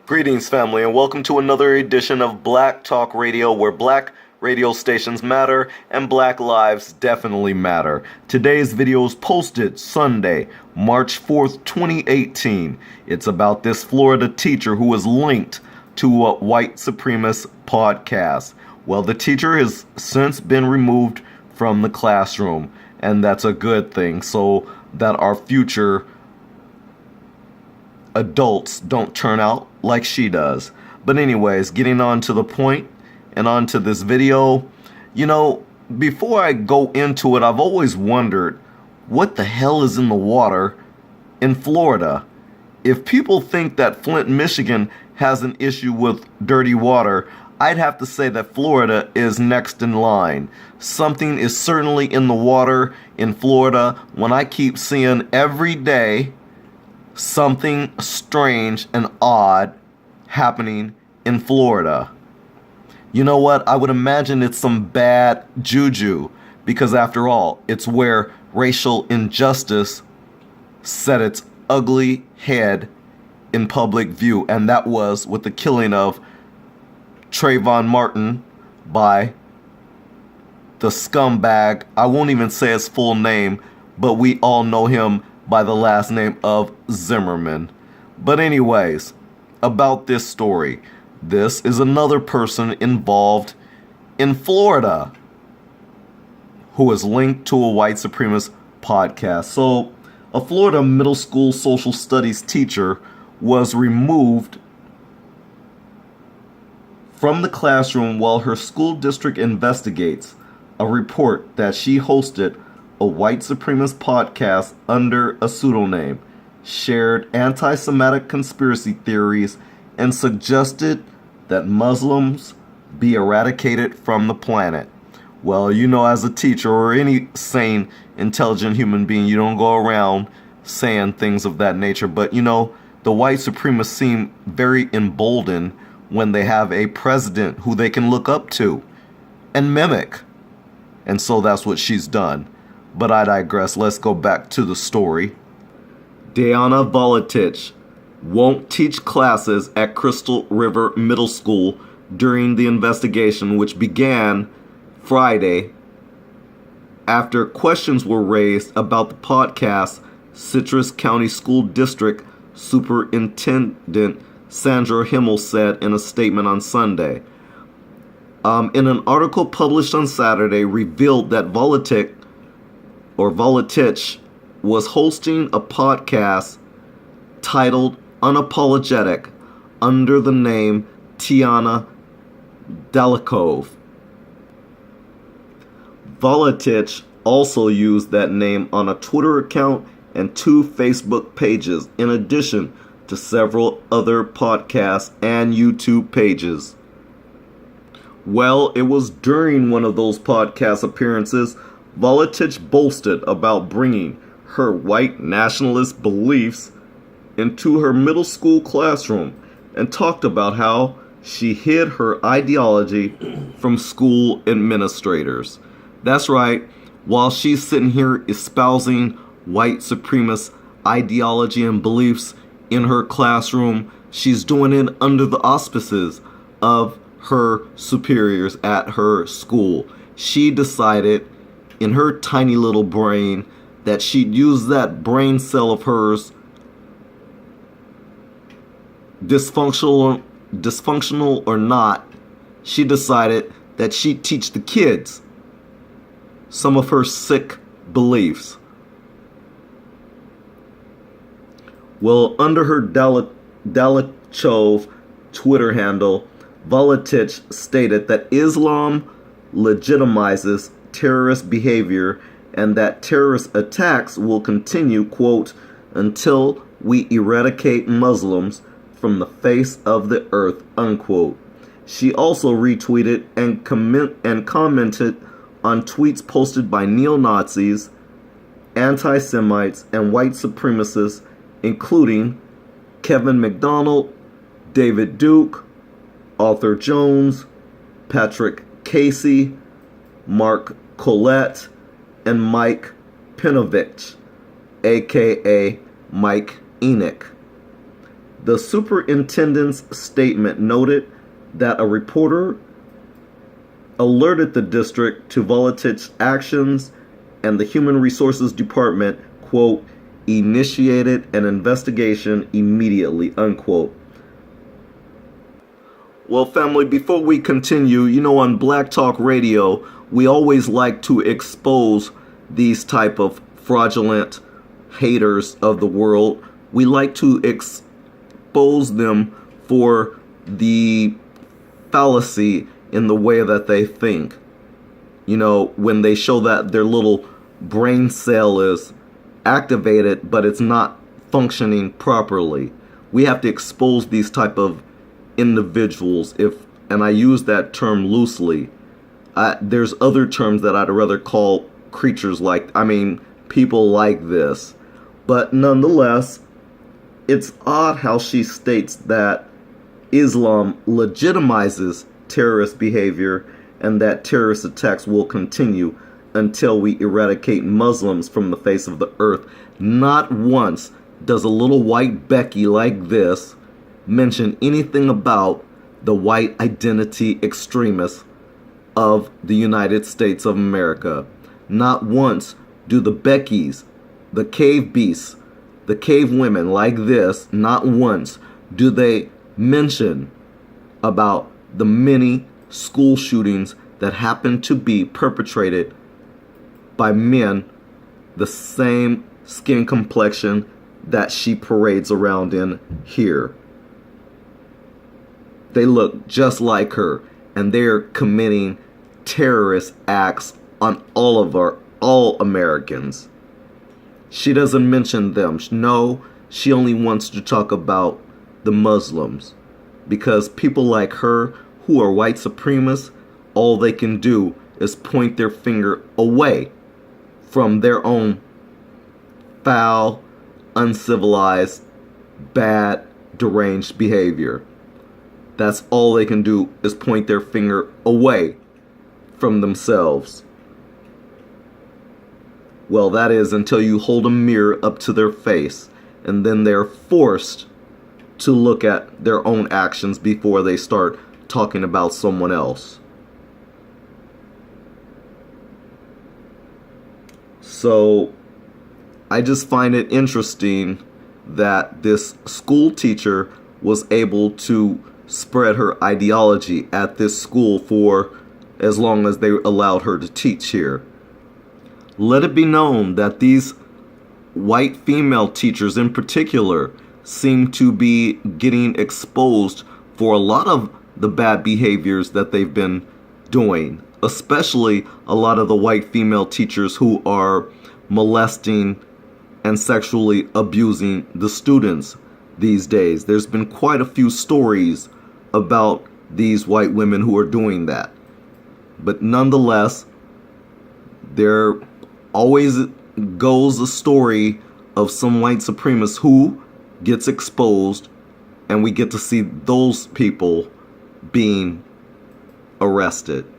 Greetings, family, and welcome to another edition of Black Talk Radio, where black radio stations matter and black lives definitely matter. Today's video is posted Sunday, March 4th, 2018. It's about this Florida teacher who is linked to a white supremacist podcast. Well, the teacher has since been removed from the classroom, and that's a good thing, so that our future adults don't turn out like she does. But anyways, getting on to the point and on to this video, before I go into it, I've always wondered what the hell is in the water in Florida. If people think that Flint, Michigan has an issue with dirty water, I'd have to say that Florida is next in line. Something is certainly in the water in Florida when I keep seeing every day something strange and odd happening in Florida. You know what? I would imagine it's some bad juju, because after all, it's where racial injustice set its ugly head in public view, and that was with the killing of Trayvon Martin by the scumbag. I won't even say his full name, but we all know him by the last name of Zimmerman. But anyways, about this story. This is another person involved in Florida who is linked to a white supremacist podcast. So, a Florida middle school social studies teacher was removed from the classroom while her school district investigates a report that she hosted a white supremacist podcast under a pseudonym, shared anti-Semitic conspiracy theories, and suggested that Muslims be eradicated from the planet. Well, as a teacher or any sane, intelligent human being, you don't go around saying things of that nature. But, the white supremacists seem very emboldened when they have a president who they can look up to and mimic. And so that's what she's done. But I digress. Let's go back to the story. Deanna Volatich won't teach classes at Crystal River Middle School during the investigation, which began Friday after questions were raised about the podcast. Citrus County School District Superintendent Sandra Himmel said in a statement on Sunday. In an article published on Saturday, revealed that Volatich was hosting a podcast titled Unapologetic under the name Tiana Dalikov. Volatich also used that name on a Twitter account and 2 Facebook pages, in addition to several other podcasts and YouTube pages. Well, it was during one of those podcast appearances Volatich boasted about bringing her white nationalist beliefs into her middle school classroom and talked about how she hid her ideology from school administrators. That's right, while she's sitting here espousing white supremacist ideology and beliefs in her classroom, she's doing it under the auspices of her superiors at her school. She decided in her tiny little brain that she'd use that brain cell of hers, dysfunctional or not, she decided that she'd teach the kids some of her sick beliefs. Well, under her Dalichov Twitter handle, Volatich stated that Islam legitimizes terrorist behavior and that terrorist attacks will continue, quote, until we eradicate Muslims from the face of the earth, unquote. She also retweeted and commented on tweets posted by neo-Nazis, anti-Semites, and white supremacists, including Kevin McDonald, David Duke, Arthur Jones, Patrick Casey, Mark Collette, and Mike Pinovich, aka Mike Enoch. The superintendent's statement noted that a reporter alerted the district to Volatich's actions, and the Human Resources Department, quote, initiated an investigation immediately, unquote. Well, family, before we continue, on Black Talk Radio, we always like to expose these type of fraudulent haters of the world. We like to expose them for the fallacy in the way that they think. When they show that their little brain cell is activated, but it's not functioning properly. We have to expose these type of individuals, and I use that term loosely. There's other terms that I'd rather call creatures people like this. But nonetheless, it's odd how she states that Islam legitimizes terrorist behavior and that terrorist attacks will continue until we eradicate Muslims from the face of the earth. Not once does a little white Becky like this mention anything about the white identity extremists of the United States of America. Not once do the Beckys, the cave beasts, the cave women like this, not once do they mention about the many school shootings that happen to be perpetrated by men the same skin complexion that she parades around in here. They look just like her, and they're committing terrorist acts on all Americans. She doesn't mention them. No, she only wants to talk about the Muslims, because people like her who are white supremacists, all they can do is point their finger away from their own foul, uncivilized, bad, deranged behavior. That's all they can do is point their finger away from themselves. Well, that is until you hold a mirror up to their face, and then they're forced to look at their own actions before they start talking about someone else. So I just find it interesting that this school teacher was able to spread her ideology at this school for as long as they allowed her to teach here. Let it be known that these white female teachers in particular seem to be getting exposed for a lot of the bad behaviors that they've been doing, especially a lot of the white female teachers who are molesting and sexually abusing the students these days. There's been quite a few stories about these white women who are doing that. But nonetheless, there always goes a story of some white supremacist who gets exposed, and we get to see those people being arrested.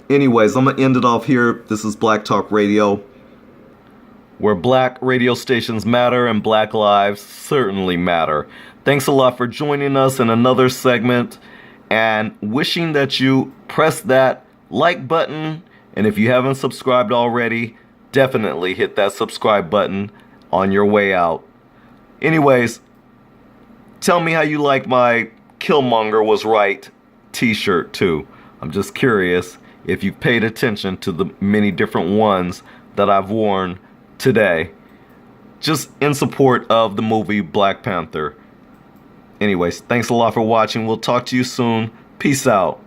Anyways, I'm going to end it off here. This is Black Talk Radio, where black radio stations matter and black lives certainly matter. Thanks a lot for joining us in another segment, and wishing that you press that like button, and if you haven't subscribed already, definitely hit that subscribe button on your way out. Anyways, tell me how you like my Killmonger was right t-shirt too. I'm just curious if you've paid attention to the many different ones that I've worn today, just in support of the movie Black Panther. Anyways, thanks a lot for watching. We'll talk to you soon. Peace out.